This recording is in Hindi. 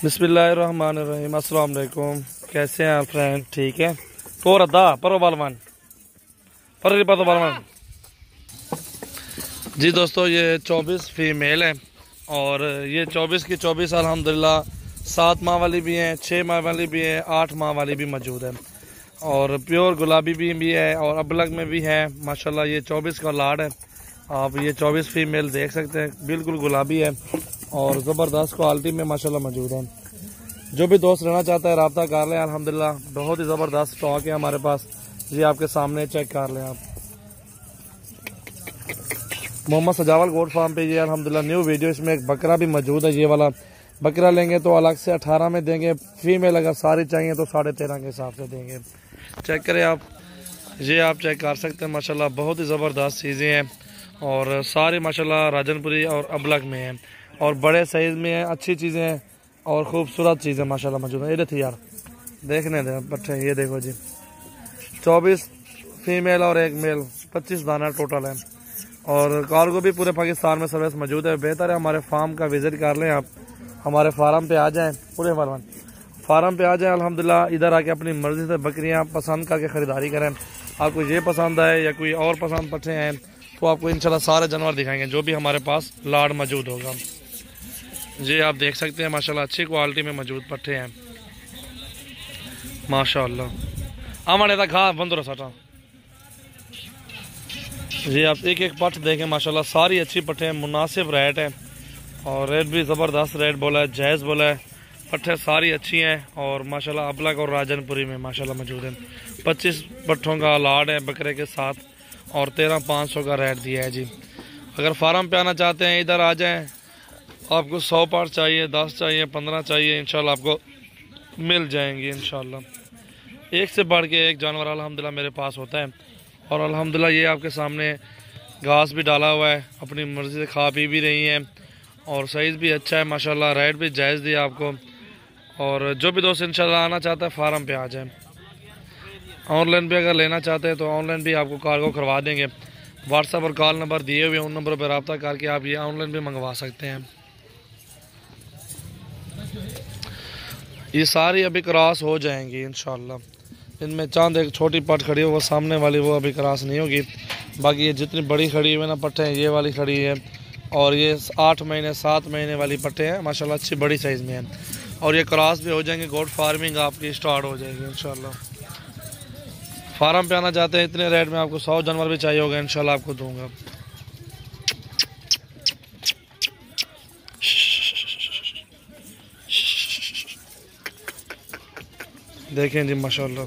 बिस्मिल्लाहिर्रहमानिर्रहीम। अस्सलाम वालेकुम। कैसे हैं आप फ्रेंड? ठीक है। पोर अद्दा परो बालमान पर पतो बालमान। जी दोस्तों, ये 24 फीमेल है और ये 24 की 24 अल्हम्दुलिल्लाह 7 माह वाली भी हैं, 6 माह वाली भी है, 8 माह वाली भी मौजूद है और प्योर गुलाबी भी है और अबलग में भी है। माशाल्लाह ये 24 का लाड है। आप ये 24 फीमेल देख सकते हैं, बिल्कुल गुलाबी है और ज़बरदस्त क्वालिटी में माशाल्लाह मौजूद है। जो भी दोस्त रहना चाहता है रब्ता कर लें। अल्हम्दुलिल्लाह बहुत ही ज़बरदस्त स्टॉक है हमारे पास। ये आपके सामने चेक कर लें आप। मोहम्मद सजावल गोट फार्म पे ये अल्हम्दुलिल्लाह न्यू वीडियो, इसमें एक बकरा भी मौजूद है। ये वाला बकरा लेंगे तो अलग से 18 में देंगे। फीमेल अगर सारी चाहिए तो 13.5 के हिसाब से देंगे। चेक करें आप, ये आप चेक कर सकते हैं। माशाल्लाह बहुत ही ज़बरदस्त चीज़ें हैं और सारी माशाल्लाह राजनपुरी और अबलग में हैं और बड़े साइज़ में हैं। अच्छी चीज़ें हैं और खूबसूरत चीज़ें माशाल्लाह मौजूद है। ये देखिए यार, देखने दें बच्चे। ये देखो जी, 24 फीमेल और एक मेल, 25 दाना टोटल है और कार्गो भी पूरे पाकिस्तान में सर्विस मौजूद है। बेहतर है हमारे फार्म का विजिट कर लें आप। हमारे फार्म पे आ जाएं, पूरे फार्म पे आ जाएं। अल्हम्दुलिल्लाह इधर आके अपनी मर्जी से बकरियां पसंद करके ख़रीदारी करें। आपको ये पसंद आए या कोई और पसंद पट्टे हैं तो आपको इंशाल्लाह सारे जानवर दिखाएंगे जो भी हमारे पास लाड मौजूद होगा। जी आप देख सकते हैं माशाल्लाह अच्छी क्वालिटी में मौजूद पट्टे हैं माशाल्लाह। आमाने तक घा बंदो सटा जी आप एक एक पट देखें माशाल्लाह सारी अच्छी पट्टे हैं। मुनासिब रेट है और रेट भी ज़बरदस्त रेट बोला है, जायज़ बोला है। पट्टे सारी अच्छी हैं और माशाल्लाह अबलग और राजनपुरी में माशाल्लाह मौजूद है। 25 पट्ठों का लाड है बकरे के साथ और 13,500 का रेट दिया है जी। अगर फार्म पे आना चाहते हैं इधर आ जाएं। आपको 100 पार्ट चाहिए, 10 चाहिए, 15 चाहिए, इंशाल्लाह आपको मिल जाएंगे इंशाल्लाह। एक से बढ़ के एक जानवर अल्हम्दुलिल्लाह मेरे पास होता है और अल्हम्दुलिल्लाह ये आपके सामने घास भी डाला हुआ है, अपनी मर्ज़ी से खा पी भी रही हैं और साइज़ भी अच्छा है माशाल्लाह। रेट भी जायज़ दिया आपको और जो भी दोस्त इंशाल्लाह आना चाहता है फार्म पे आ जाए। ऑनलाइन भी अगर लेना चाहते हैं तो ऑनलाइन भी आपको कार्गो करवा देंगे। व्हाट्सएप और कॉल नंबर दिए हुए हैं, उन नंबरों पर रब्ता करके आप ये ऑनलाइन भी मंगवा सकते हैं। ये सारी अभी क्रॉस हो जाएंगी इंशाल्लाह। इनमें चांद एक छोटी पट खड़ी हो, वो सामने वाली वो अभी क्रॉस नहीं होगी। बाकी ये जितनी बड़ी खड़ी हुई ना पट्टे हैं, ये वाली खड़ी है और ये 8 महीने 7 महीने वाली पट्टे हैं माशाल्लाह, अच्छी बड़ी साइज़ में है और ये क्रॉस भी हो जाएंगे। गोट फार्मिंग आपकी स्टार्ट हो जाएगी इंशाल्लाह। फार्म पे आना चाहते हैं इतने रेट में, आपको 100 जानवर भी चाहिए होगा इंशाल्लाह आपको दूंगा। देखें जी माशाल्लाह।